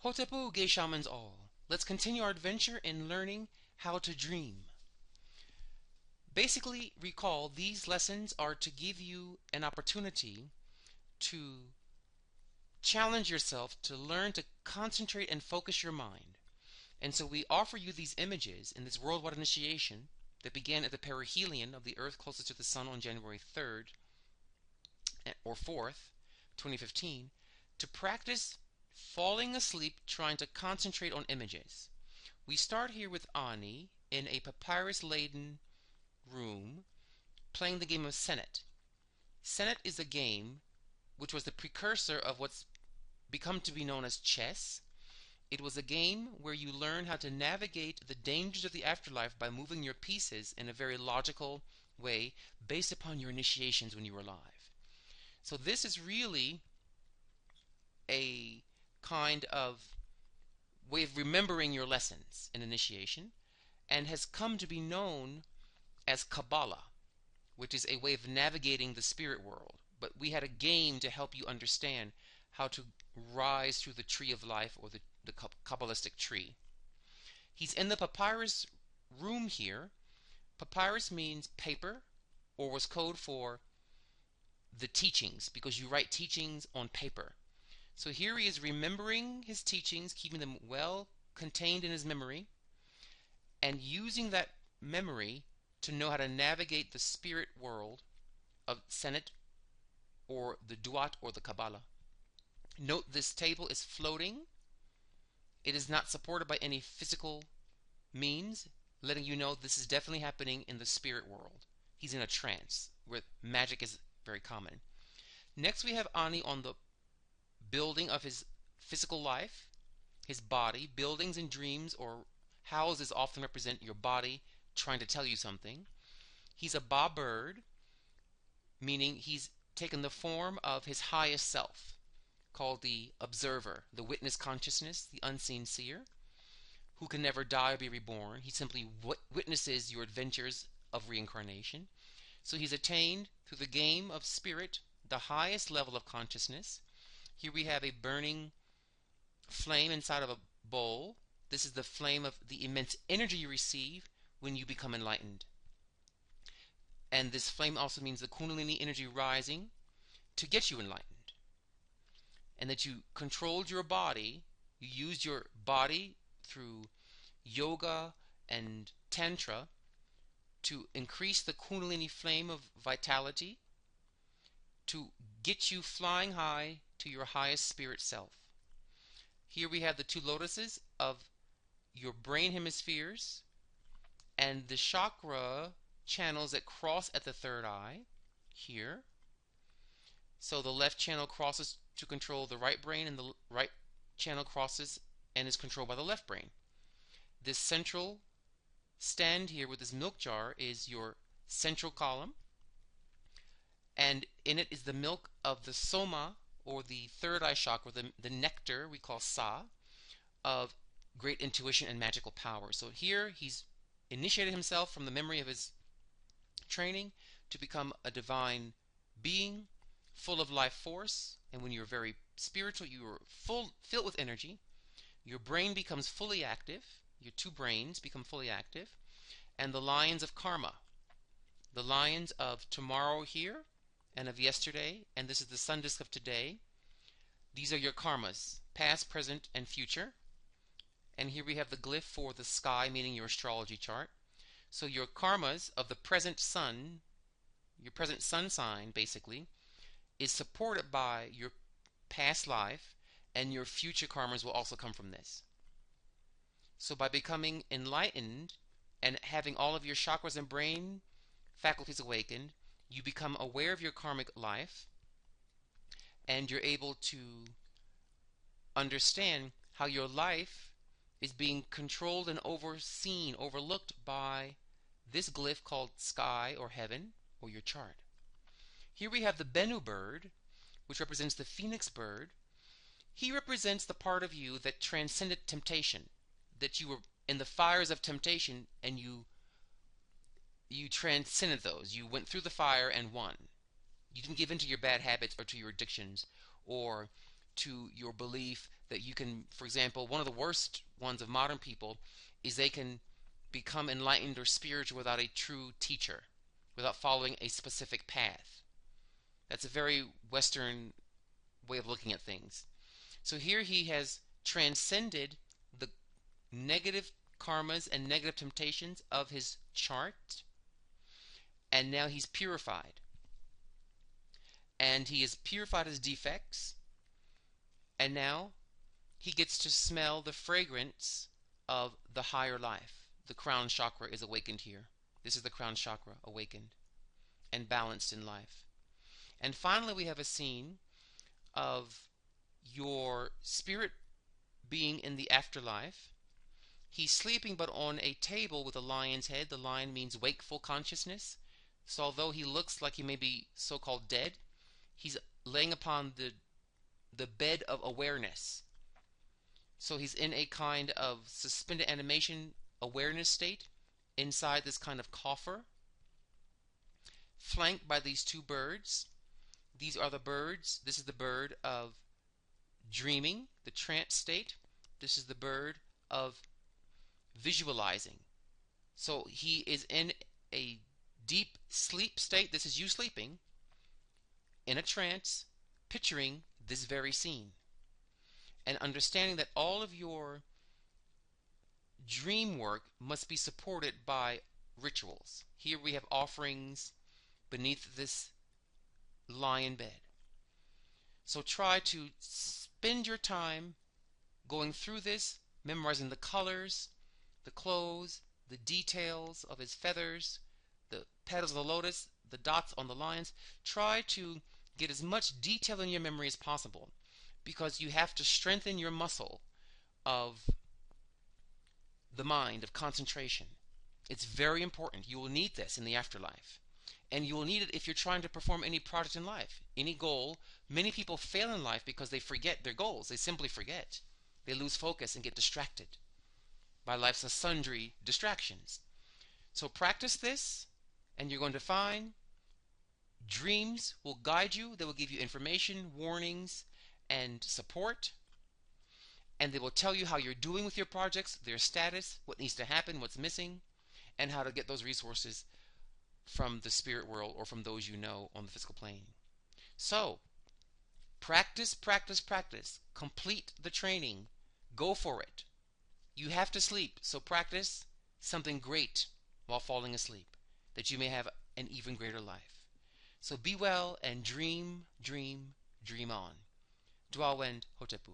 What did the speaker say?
Hotepu, gay shamans all, let's continue our adventure in learning how to dream. Basically, recall these lessons are to give you an opportunity to challenge yourself to learn to concentrate and focus your mind. And so we offer you these images in this worldwide initiation that began at the perihelion of the Earth closest to the Sun on January 3rd or 4th, 2015, to practice falling asleep trying to concentrate on images. We start here with Ani in a papyrus-laden room playing the game of Senet. Senet is a game which was the precursor of what's become to be known as chess. It was a game where you learn how to navigate the dangers of the afterlife by moving your pieces in a very logical way based upon your initiations when you were alive. So this is really a kind of way of remembering your lessons in initiation and has come to be known as Kabbalah, which is a way of navigating the spirit world. But we had a game to help you understand how to rise through the tree of life, or the Kabbalistic tree. He's in the papyrus room here. Papyrus means paper, or was code for the teachings, because you write teachings on paper. So here he is remembering his teachings, keeping them well contained in his memory, and using that memory to know how to navigate the spirit world of Senet, or the Duat, or the Kabbalah. Note this table is floating. It is not supported by any physical means, letting you know this is definitely happening in the spirit world. He's in a trance where magic is very common. Next we have Ani on the building of his physical life, his body. Buildings and dreams or houses often represent your body trying to tell you something. He's a ba bird, meaning he's taken the form of his highest self, called the observer, the witness consciousness, the unseen seer, who can never die or be reborn. He simply witnesses your adventures of reincarnation. So he's attained, through the game of spirit, the highest level of consciousness. Here we have a burning flame inside of a bowl. This is the flame of the immense energy you receive when you become enlightened. And this flame also means the Kundalini energy rising to get you enlightened. And that you controlled your body, you used your body through yoga and tantra to increase the Kundalini flame of vitality, to get you flying high to your highest spirit self. Here we have the two lotuses of your brain hemispheres and the chakra channels that cross at the third eye here. So the left channel crosses to control the right brain, and the right channel crosses and is controlled by the left brain. This central stand here with this milk jar is your central column, and in it is the milk of the soma, or the third eye chakra, the nectar we call sa, of great intuition and magical power. So here he's initiated himself from the memory of his training to become a divine being full of life force. And when you're very spiritual, you are filled with energy. Your brain becomes fully active. Your two brains become fully active. And the lions of karma, the lions of tomorrow here and of yesterday, and this is the sun disk of today. These are your karmas, past, present, and future. And here we have the glyph for the sky, meaning your astrology chart. So your karmas of the present sun, your present sun sign basically, is supported by your past life, and your future karmas will also come from this. So by becoming enlightened and having all of your chakras and brain faculties awakened, you become aware of your karmic life, and you're able to understand how your life is being controlled and overseen, overlooked by this glyph called sky or heaven, or your chart. Here we have the Bennu bird, which represents the phoenix bird. He represents the part of you that transcended temptation, that you were in the fires of temptation and you transcended those. You went through the fire and won. You didn't give in to your bad habits or to your addictions or to your belief that you can, for example, one of the worst ones of modern people is they can become enlightened or spiritual without a true teacher, without following a specific path. That's a very Western way of looking at things. So here he has transcended the negative karmas and negative temptations of his chart, and now he's purified. And he has purified his defects, and now he gets to smell the fragrance of the higher life. The crown chakra is awakened here. This is the crown chakra awakened and balanced in life. And finally, we have a scene of your spirit being in the afterlife. He's sleeping, but on a table with a lion's head. The lion means wakeful consciousness. So although he looks like he may be so-called dead, he's laying upon the bed of awareness. So he's in a kind of suspended animation awareness state inside this kind of coffer, flanked by these two birds. These are the birds. This is the bird of dreaming, the trance state. This is the bird of visualizing. So he is in a deep sleep state. This is you sleeping in a trance, picturing this very scene, and understanding that all of your dream work must be supported by rituals. Here we have offerings beneath this lion bed. So try to spend your time going through this, memorizing the colors, the clothes, the details of his feathers, the petals of the lotus, the dots on the lions. Try to get as much detail in your memory as possible, because you have to strengthen your muscle of the mind, of concentration. It's very important. You will need this in the afterlife. And you will need it if you're trying to perform any project in life, any goal. Many people fail in life because they forget their goals. They simply forget. They lose focus and get distracted by life's sundry distractions. So practice this, and you're going to find dreams will guide you. They will give you information, warnings, and support. And they will tell you how you're doing with your projects, their status, what needs to happen, what's missing, and how to get those resources from the spirit world or from those you know on the physical plane. So, practice, practice, practice. Complete the training. Go for it. You have to sleep, so practice something great while falling asleep, that you may have an even greater life. So be well and dream, dream, dream on. Dwalwend Hotepu.